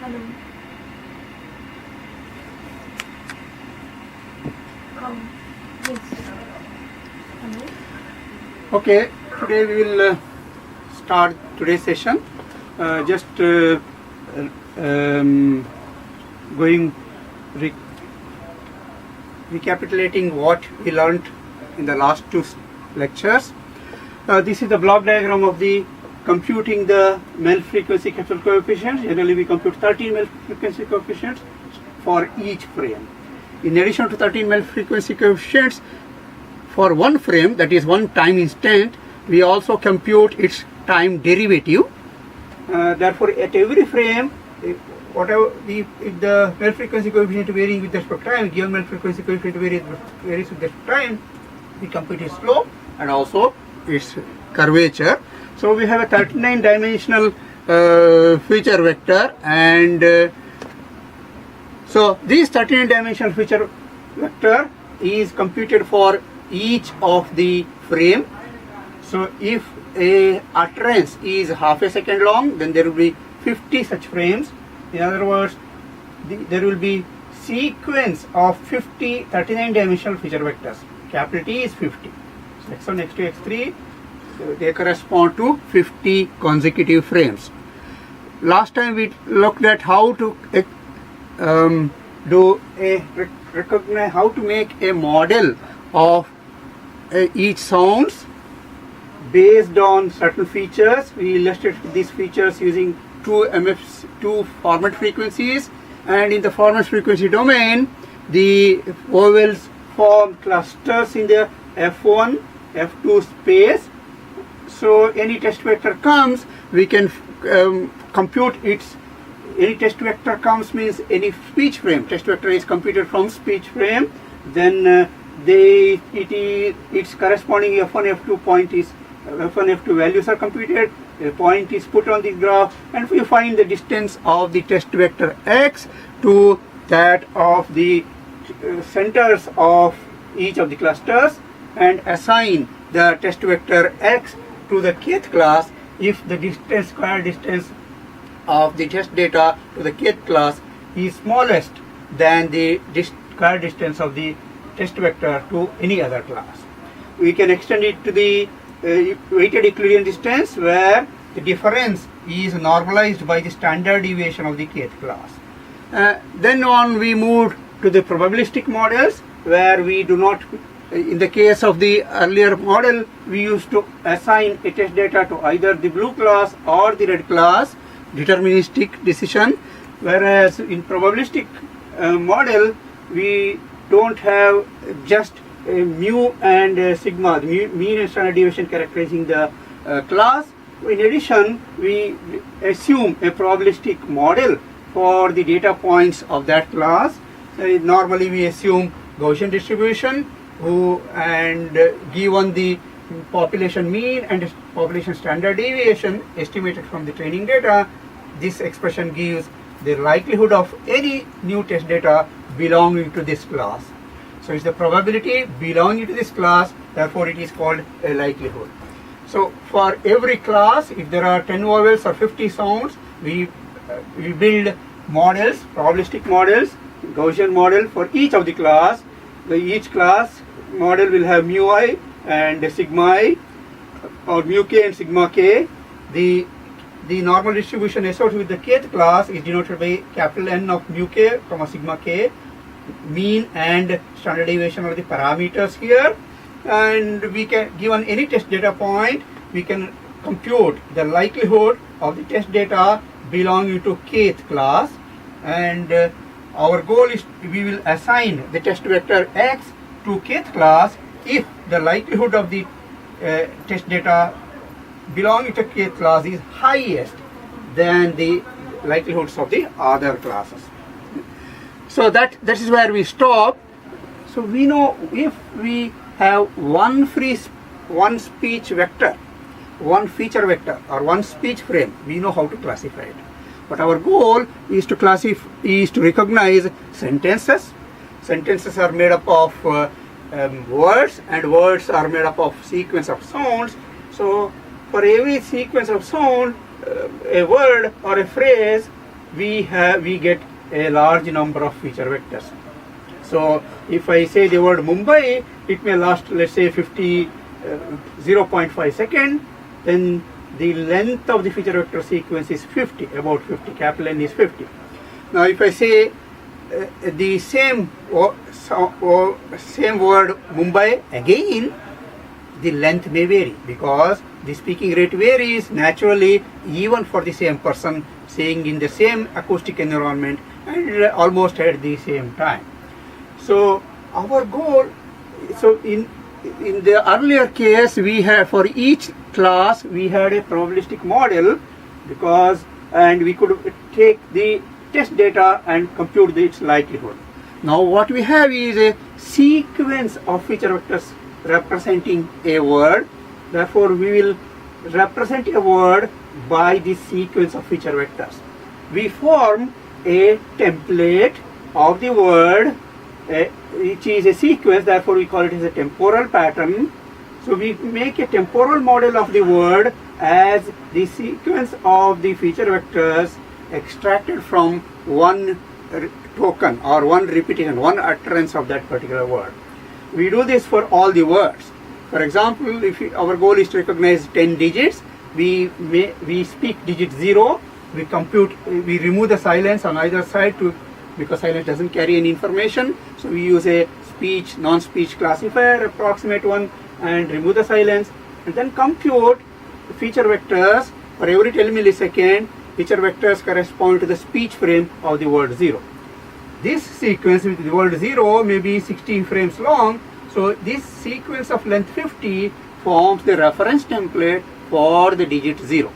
Hello. Come. Yes. Hello. Okay, today we will start today's session. Recapitulating what we learned in the last two lectures. This is the block diagram of the computing the Mel frequency capital coefficients. Generally we compute 13 Mel frequency coefficients for each frame. In addition to 13 Mel frequency coefficients, for one frame, that is one time instant, we also compute its time derivative. Therefore, at every frame, if the Mel frequency coefficient varying with respect to time, given Mel frequency coefficient varies with respect to time, we compute its slope and also its curvature. So we have a 39-dimensional feature vector, and so this 39-dimensional feature vector is computed for each of the frame. So if a utterance is half a second long, then there will be 50 such frames. In other words, there will be sequence of 50 39-dimensional feature vectors. Capital T is 50. So x1, x2, x3, they correspond to 50 consecutive frames. Last time we looked at how to recognize how to make a model of each sounds based on certain features. We illustrated these features using two format frequencies, and in the format frequency domain, the vowels form clusters in the F1, F2 space. So any test vector comes, we can compute its. Any test vector comes means any speech frame. Test vector is computed from speech frame. Then its corresponding F1, F2 point is F1, F2 values are computed. A point is put on the graph, and we find the distance of the test vector x to that of the centers of each of the clusters, and assign the test vector x to the kth class if the square distance of the test data to the kth class is smallest than the square distance of the test vector to any other class. We can extend it to the weighted Euclidean distance, where the difference is normalized by the standard deviation of the kth class. Then on we moved to the probabilistic models, where we do not, in the case of the earlier model, we used to assign a test data to either the blue class or the red class, deterministic decision, whereas in probabilistic model we don't have just mu and sigma, the mean and standard deviation characterizing the class. In addition, we assume a probabilistic model for the data points of that class. Normally we assume Gaussian distribution, and given the population mean and population standard deviation estimated from the training data, this expression gives the likelihood of any new test data belonging to this class. So it's the probability belonging to this class, therefore it is called a likelihood. So for every class, if there are 10 vowels or 50 sounds, we build models, probabilistic models, Gaussian model for each of the class. Each class model will have mu I and sigma I, or mu k and sigma k. The normal distribution associated with the kth class is denoted by capital N of mu k, sigma k. Mean and standard deviation are the parameters here, and we can, given any test data point, we can compute the likelihood of the test data belonging to kth class, and our goal is we will assign the test vector x to kth class if the likelihood of the test data belonging to kth class is highest than the likelihoods of the other classes. So that is where we stop. So we know if we have one speech vector, one feature vector, or one speech frame, we know how to classify it. But our goal is to recognize sentences. Sentences are made up of words, and words are made up of sequence of sounds. So for every sequence of sound, a word or a phrase, we get a large number of feature vectors. So if I say the word Mumbai, it may last, let's say 0.5 seconds, then the length of the feature vector sequence is 50, about 50, capital N is 50. Now if I say the same word Mumbai again, the length may vary because the speaking rate varies naturally even for the same person saying in the same acoustic environment and almost at the same time. So our goal, so in the earlier case we have for each class we had a probabilistic model and we could take the test data and compute its likelihood. Now what we have is a sequence of feature vectors representing a word. Therefore we will represent a word by the sequence of feature vectors. We form a template of the word which is a sequence, therefore we call it as a temporal pattern. So we make a temporal model of the word as the sequence of the feature vectors extracted from one token or one repetition, one utterance of that particular word. We do this for all the words. For example, if our goal is to recognize 10 digits, we speak digit 0, we remove the silence on either side because silence doesn't carry any information. So we use a speech, non-speech classifier, approximate one, and remove the silence, and then compute feature vectors for every 10 millisecond. Feature vectors correspond to the speech frame of the word 0. This sequence with the word 0 may be 16 frames long. So this sequence of length 50 forms the reference template for the digit 0.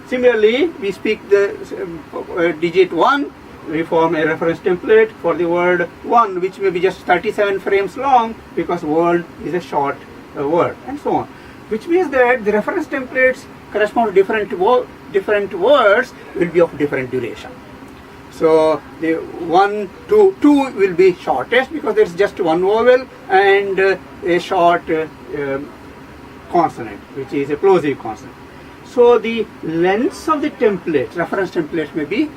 Similarly, we speak the digit 1, we form a reference template for the word 1, which may be just 37 frames long because word is a short word, and so on. Which means that the reference templates correspond to different words will be of different duration. So the 1, 2 will be shortest because there is just one vowel and a short consonant, which is a plosive consonant. So the lengths of the templates, reference templates, may be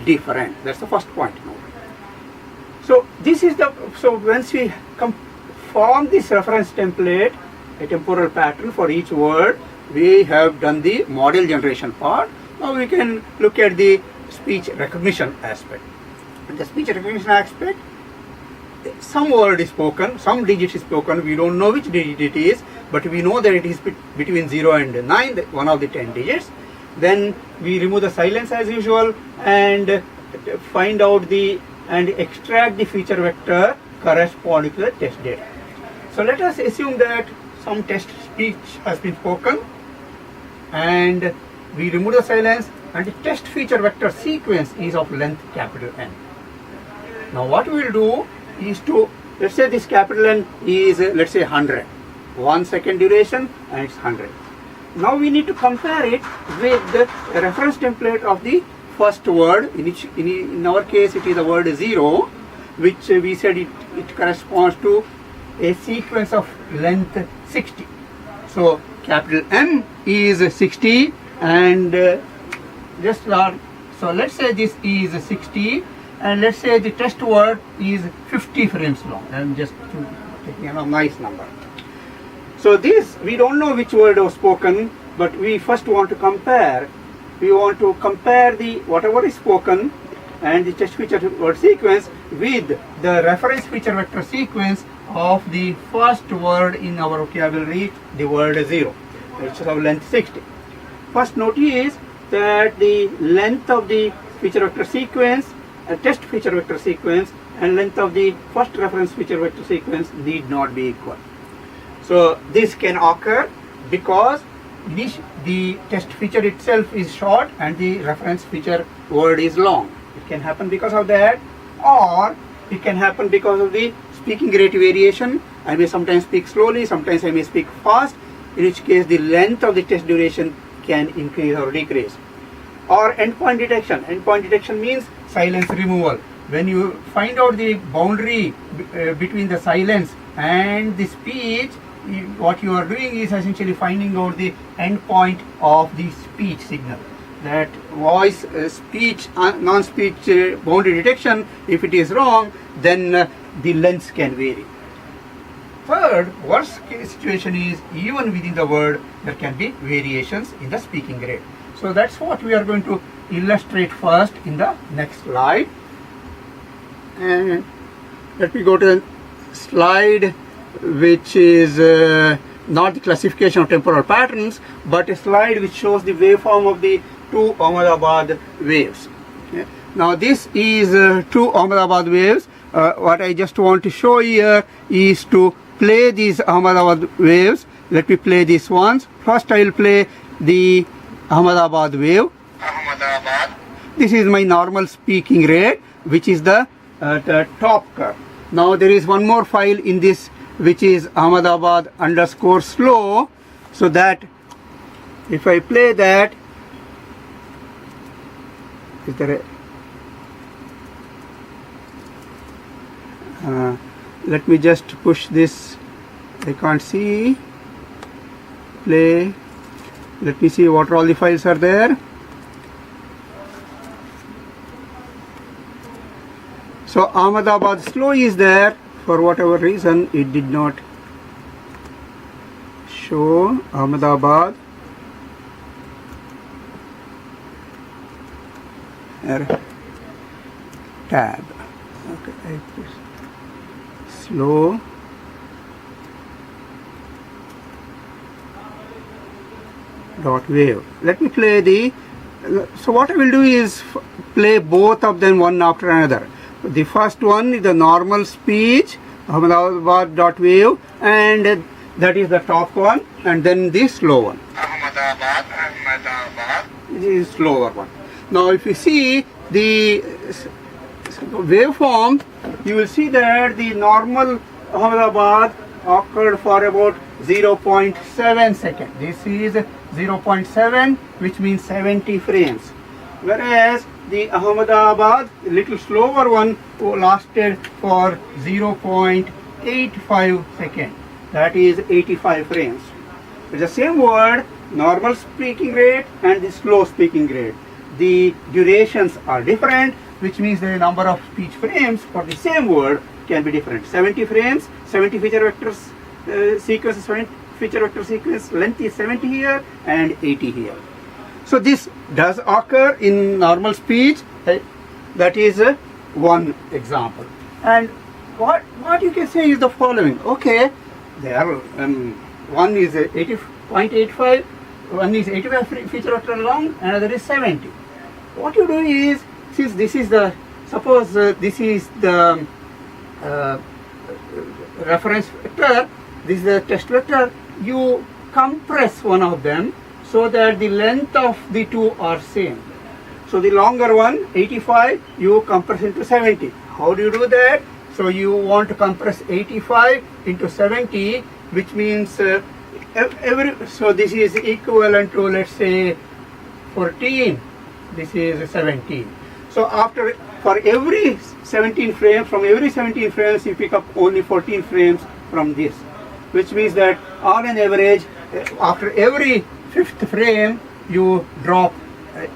different. That's the first point. So this is once we form this reference template, a temporal pattern for each word, we have done the model generation part. Now we can look at the speech recognition aspect. In the speech recognition aspect, some word is spoken, some digit is spoken, we don't know which digit it is, but we know that it is between 0 and 9, one of the 10 digits. Then we remove the silence as usual and find out and extract the feature vector corresponding to the test data. So let us assume that some test speech has been spoken and we remove the silence, and the test feature vector sequence is of length capital N. Now what we will do is let's say this capital N is let's say 100, 1 second duration, and it's 100. Now we need to compare it with the reference template of the first word, in our case it is the word 0, which we said it corresponds to a sequence of length 60. So capital N is 60 and so let's say this is 60 and let's say the test word is 50 frames long. I'm just taking a nice number. So this, we don't know which word was spoken, but we first want to compare. We want to compare the whatever is spoken and the test feature word sequence with the reference feature vector sequence of the first word in our vocabulary, the word 0, which is of length 60. First note is that the length of the feature vector sequence, test feature vector sequence, and length of the first reference feature vector sequence need not be equal. So this can occur because the test feature itself is short and the reference feature word is long. It can happen because of that, or it can happen because of the speaking rate variation. I may sometimes speak slowly, sometimes I may speak fast, in which case the length of the test duration can increase or decrease. Or endpoint detection. Endpoint detection means silence removal. When you find out the boundary between the silence and the speech, what you are doing is essentially finding out the endpoint of the speech signal. that voice, speech, non-speech boundary detection, if it is wrong, then the length can vary. Third, worst case situation is even within the word there can be variations in the speaking rate. So that's what we are going to illustrate first in the next slide. And let me go to the slide which is not the classification of temporal patterns, but a slide which shows the waveform of the two Ahmedabad waves. Okay. Now this is two Ahmedabad waves. What I just want to show here is to play these Ahmedabad waves. Let me play these ones. First I will play the Ahmedabad wave. Ahmedabad. This is my normal speaking rate, which is the top curve. Now there is one more file in this which is Ahmedabad underscore slow, so that if I play that, is there a let me just push this, I can't see, play, let me see what all the files are there. So Ahmedabad slow is there. For whatever reason it did not show Ahmedabad. Tab. Okay, I push slow. Dot wave. Let me play the. So what I will do is play both of them one after another. The first one is the normal speech, Ahmedabad dot wave, and that is the top one, and then the slow one. Ahmedabad. This is slower one. Now if you see the waveform, you will see that the normal Ahmedabad occurred for about 0.7 seconds. This is 0.7, which means 70 frames. Whereas the Ahmedabad, little slower one, lasted for 0.85 seconds. That is 85 frames. It's the same word, normal speaking rate and the slow speaking rate. The durations are different, which means the number of speech frames for the same word can be different. 70 frames, 70 feature vectors sequence, 70 feature vector sequence length is 70 here and 80 here. So this does occur in normal speech. That is one example. And what you can say is the following. Okay, there one is 80.85, one is 85 feature vector long, another is 70. What you do is, since this is the, suppose this is the reference vector, this is the test vector, you compress one of them so that the length of the two are same. So the longer one, 85, you compress into 70. How do you do that? So you want to compress 85 into 70, which means so this is equivalent to, let's say, 14. This is 17. So for every 17 frames, from every 17 frames, you pick up only 14 frames from this, which means that on an average, after every 5th frame, you drop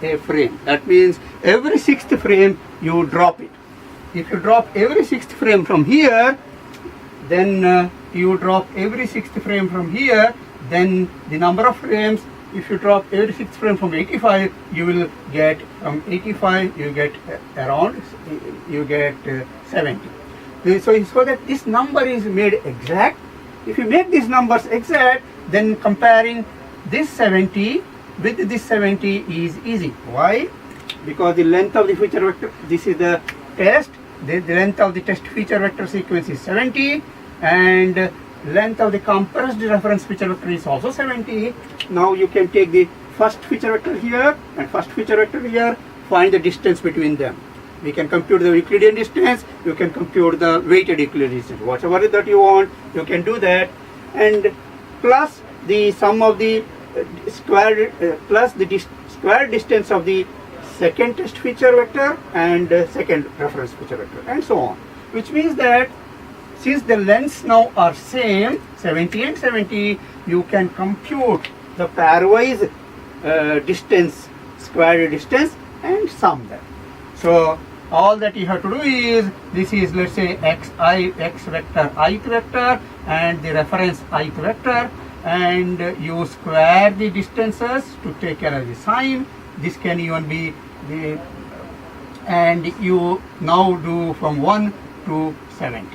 a frame. That means every 6th frame, you drop it. If you drop every 6th frame from here, then you drop every 6th frame from here, then the number of frames, if you drop every 6th frame from 85, you will get from 85, you get around, you get 70. So that this number is made exact. If you make these numbers exact, then comparing this 70 with this 70 is easy. Why? Because the length of the feature vector, this is the test, the length of the test feature vector sequence is 70, and length of the compressed reference feature vector is also 70. Now you can take the first feature vector here and first feature vector here, find the distance between them. We can compute the Euclidean distance, you can compute the weighted Euclidean distance. Whatever that you want, you can do that. And plus the sum of the square distance of the second test feature vector and second reference feature vector, and so on. Which means that since the lengths now are same, 70 and 70, you can compute the pairwise distance square the distance and sum them. So all that you have to do is, this is, let's say, x vector ith vector and the reference ith vector, and you square the distances to take care of the sign. This can even be the, and you now do from 1 to 70,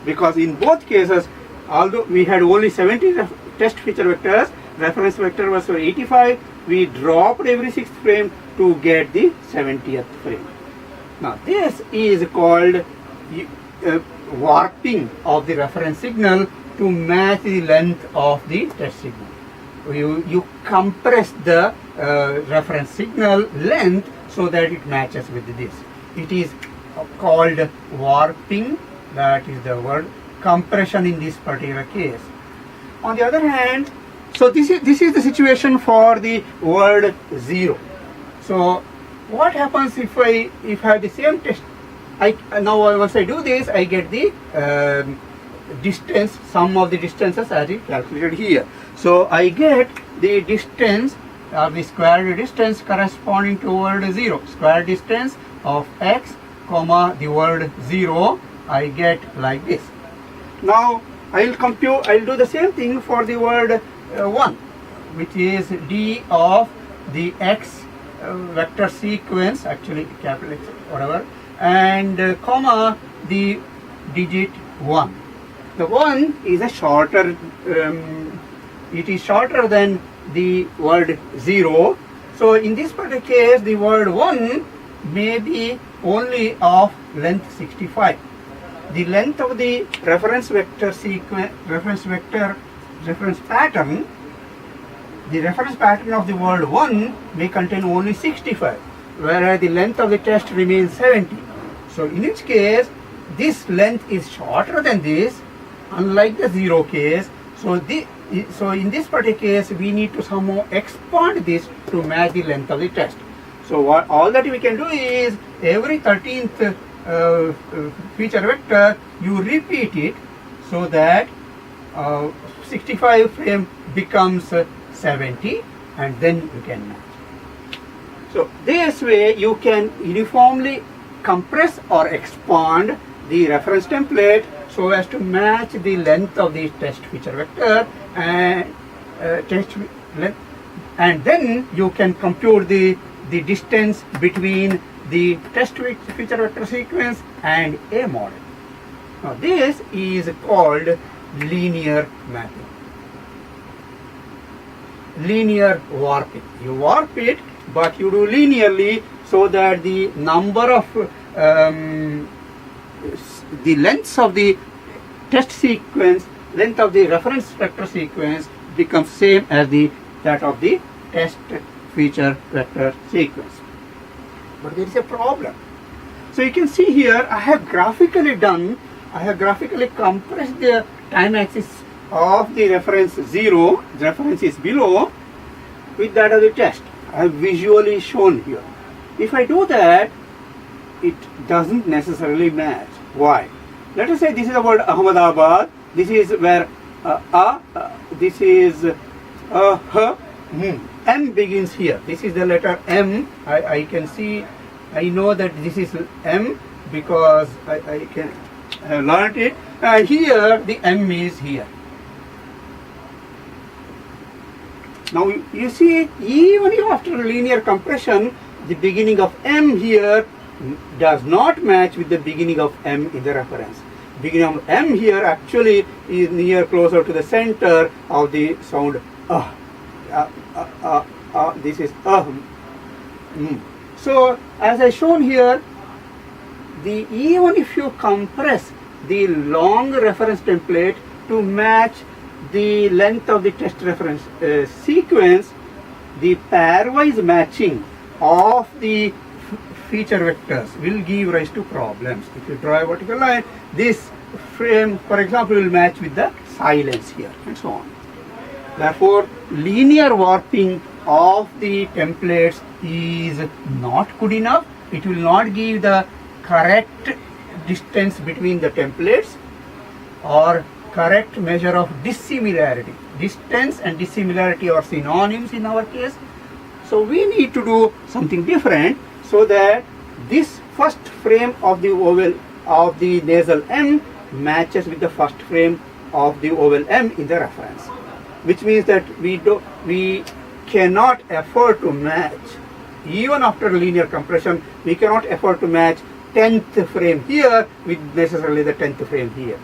because in both cases, although we had only 70 test feature vectors, reference vector was for 85, we dropped every 6th frame to get the 70th frame. Now this is called warping of the reference signal to match the length of the test signal. You compress the reference signal length so that it matches with this. It is called warping, that is the word, compression in this particular case. On the other hand, so this is the situation for the word 0. So what happens if I have the same test? Now once I do this, I get the distance, sum of the distances as is calculated here. So I get the distance, the square distance corresponding to word 0. Square distance of x comma the word 0, I get like this. Now I'll do the same thing for the word 1, which is d of the x vector sequence, actually capital X, whatever, and comma the digit 1. The 1 is a shorter, it is shorter than the word 0. So in this particular case, the word 1 may be only of length 65. The length of the reference vector sequence, reference pattern, the reference pattern of the word 1 may contain only 65, whereas the length of the test remains 70. So in each case, this length is shorter than this, unlike the 0 case. So in this particular case, we need to somehow expand this to match the length of the test. So all that we can do is, every 13th feature vector, you repeat it so that 65 frame becomes 70, and then you can match. So this way you can uniformly compress or expand the reference template so as to match the length of the test feature vector and and then you can compute the distance between the test feature vector sequence and a model. Now this is called linear mapping. Linear warping. You warp it, but you do linearly so that the number of the lengths of the test sequence, length of the reference vector sequence becomes same as that of the test feature vector sequence. But there is a problem. So you can see here, I have graphically compressed the time axis of the reference 0, the reference is below, with that of the test. I have visually shown here. If I do that, it doesn't necessarily match. Why? Let us say this is the word Ahmedabad. This is where this is M begins here. This is the letter M. I can see, I know that this is M because I can have learned it. And here the M is here. Now you see, even if after linear compression, the beginning of M here does not match with the beginning of M in the reference. Beginning of M here actually is near closer to the center of the sound this is So as I shown here, even if you compress the long reference template to match the length of the test reference sequence, the pairwise matching of the feature vectors will give rise to problems. If you draw a vertical line, this frame, for example, will match with the silence here, and so on. Therefore, linear warping of the templates is not good enough. It will not give the correct distance between the templates or correct measure of dissimilarity. Distance and dissimilarity are synonyms in our case. So we need to do something different so that this first frame of the oval of the nasal M matches with the first frame of the oval M in the reference, which means that we cannot afford to match, even after linear compression, we cannot afford to match 10th frame here with necessarily the 10th frame here.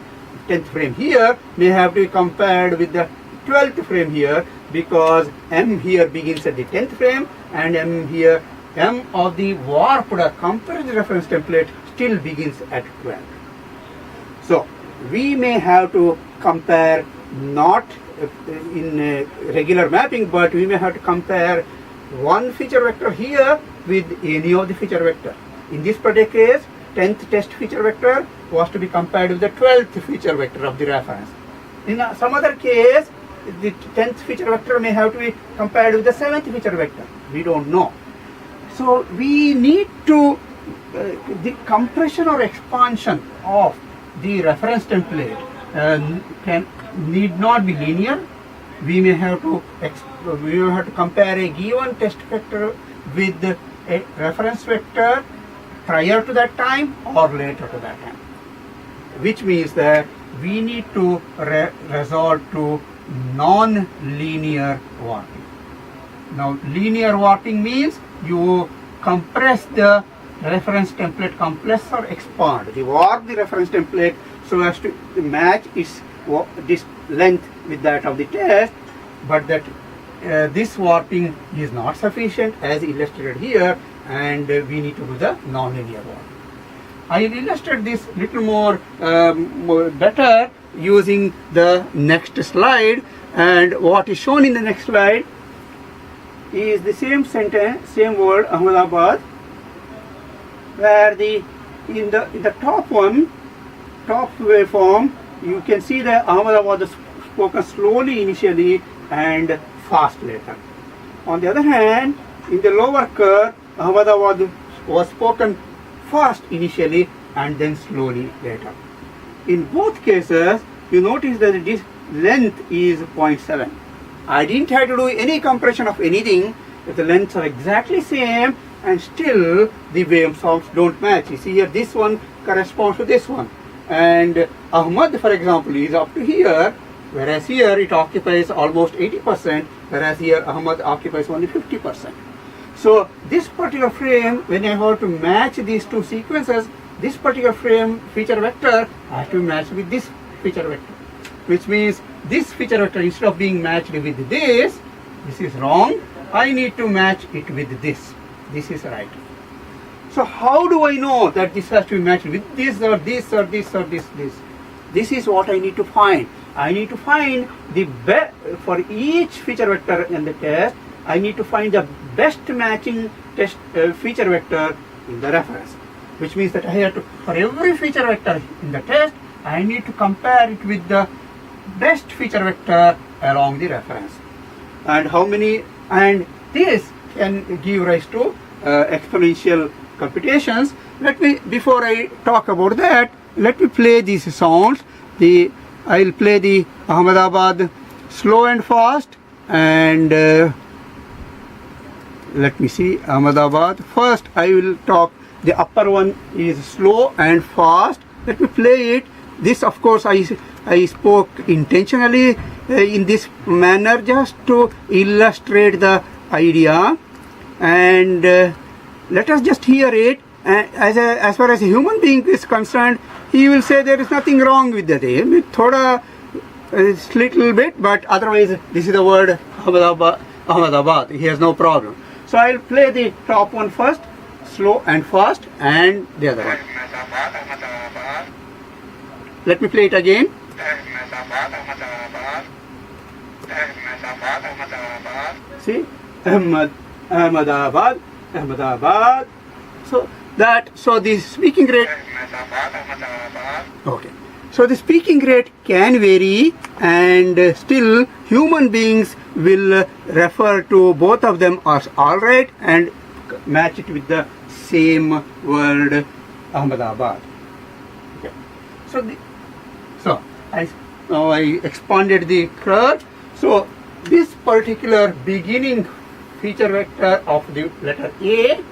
10th frame here may have to be compared with the 12th frame here, because M here begins at the 10th frame and M here, M of the warped or compressed reference template still begins at 12. So we may have to compare not in regular mapping, but we may have to compare one feature vector here with any of the feature vector. In this particular case, 10th test feature vector was to be compared with the 12th feature vector of the reference. In some other case, the 10th feature vector may have to be compared with the 7th feature vector. We don't know. So we need to, the compression or expansion of the reference template need not be linear. We may have to compare a given test vector with a reference vector prior to that time or later to that time, which means that we need to resort to non-linear warping. Now, linear warping means you compress the reference template, compress or expand. You warp the reference template so as to match its this length with that of the test, but that this warping is not sufficient as illustrated here, and we need to do the non-linear warping. I will illustrate this little more better using the next slide, and what is shown in the next slide is the same sentence, same word, Ahmedabad, where in the top waveform, you can see that Ahmedabad is spoken slowly initially and fast later. On the other hand, in the lower curve, Ahmedabad was spoken fast initially and then slowly later. In both cases, you notice that this length is 0.7. I didn't have to do any compression of anything. If the lengths are exactly same and still the waveforms don't match. You see here, this one corresponds to this one. And Ahmad, for example, is up to here, whereas here it occupies almost 80%, whereas here Ahmad occupies only 50%. So this particular frame, when I have to match these two sequences, this particular frame feature vector has to be matched with this feature vector, which means this feature vector, instead of being matched with this is wrong. I need to match it with this. This is right. So how do I know that this has to be matched with this or this or this or this? This is what I need to find. I need to find the best for each feature vector in the test. I need to find the best matching test feature vector in the reference, which means that I have to, for every feature vector in the test, I need to compare it with the best feature vector along the reference. And how many? And this can give rise to exponential computations. Before I talk about that, let me play these sounds. I will play the Ahmedabad slow and fast, and let me see Ahmedabad. First I will talk, the upper one is slow and fast. Let me play it. This, of course, I spoke intentionally in this manner just to illustrate the idea, and let us just hear it. As far as a human being is concerned, he will say there is nothing wrong with that. Thoda, little bit, but otherwise this is the word Ahmedabad. He has no problem. So I will play the top one first, slow and fast, and the other one. Let me play it again. See, Ahmedabad. So the speaking rate. Okay. So the speaking rate can vary, and still human beings will refer to both of them as alright and match it with the same word Ahmedabad. Okay. So I expanded the curve. So this particular beginning feature vector of the letter A,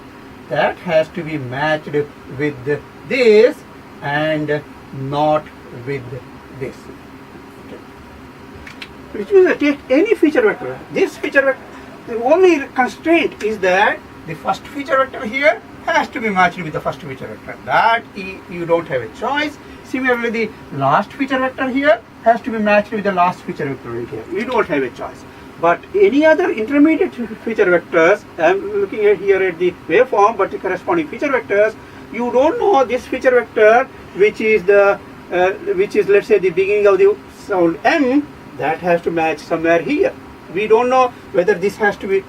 that has to be matched with this and not with this. Okay. Which means that take any feature vector. This feature vector, the only constraint is that the first feature vector here has to be matched with the first feature vector. That you don't have a choice. Similarly, the last feature vector here has to be matched with the last feature vector here. You don't have a choice. But any other intermediate feature vectors, I am looking at here at the waveform, but the corresponding feature vectors, you don't know this feature vector, which is let's say the beginning of the sound M, that has to match somewhere here. We don't know whether this has to be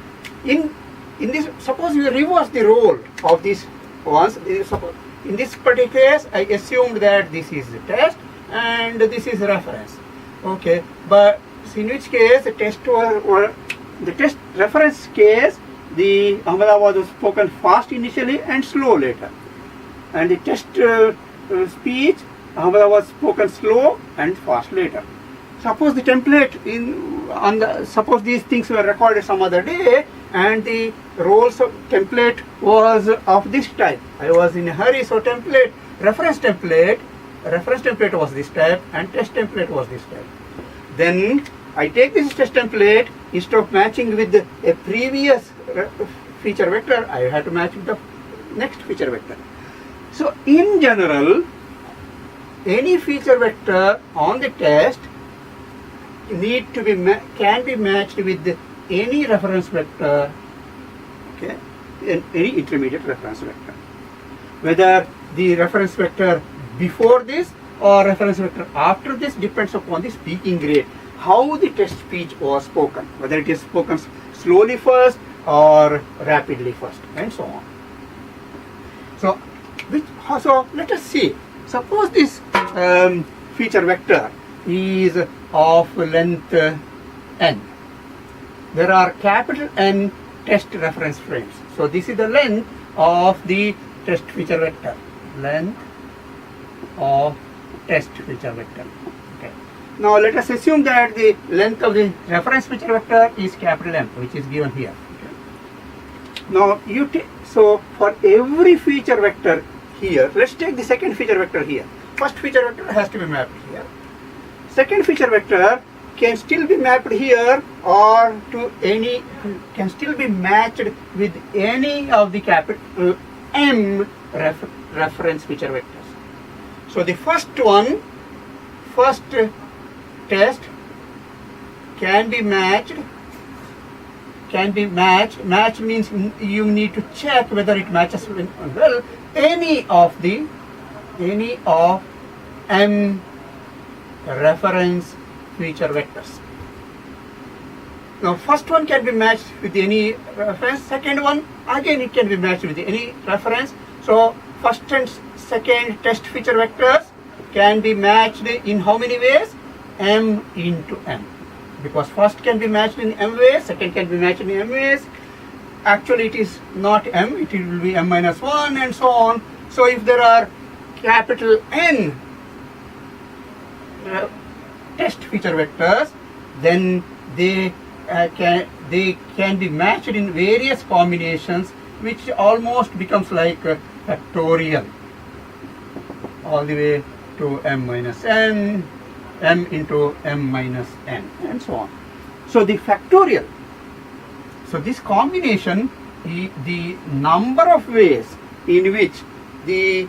in this. Suppose we reverse the role of these ones. In this particular case, I assumed that this is the test and this is reference. Okay, but in which case the test reference case, the Ahmedabad was spoken fast initially and slow later, and the test speech Ahmedabad was spoken slow and fast later. Suppose the template suppose these things were recorded some other day and the roles of template was of this type. I was in a hurry, so reference template was this type and test template was this type. Then I take this test template, instead of matching with a previous feature vector, I have to match with the next feature vector. So in general, any feature vector on the test can be matched with any reference vector, okay, any intermediate reference vector. Whether the reference vector before this or reference vector after this depends upon the speaking rate, how the test speech was spoken, whether it is spoken slowly first or rapidly first, and so on. So let us see. Suppose this feature vector is of length n. There are capital N test reference frames. So this is the length of the test feature vector. Length of test feature vector. Okay. Now let us assume that the length of the reference feature vector is capital M, which is given here. Okay. Now so for every feature vector here, let's take the second feature vector here. First feature vector has to be mapped here. Second feature vector can still be mapped here or can still be matched with any of the capital M reference feature vectors. So the first test can be matched. Match means you need to check whether it matches well any of M reference feature vectors. Now first one can be matched with any reference, second one again it can be matched with any reference. So first and second test feature vectors can be matched in how many ways? M into M. Because first can be matched in M ways, second can be matched in M ways. Actually it is not M, it will be M minus 1 and so on. So if there are capital N test feature vectors, then they can be matched in various combinations, which almost becomes like a factorial all the way to M minus N, M into M minus N, and so on. So the factorial, so this combination, the number of ways in which the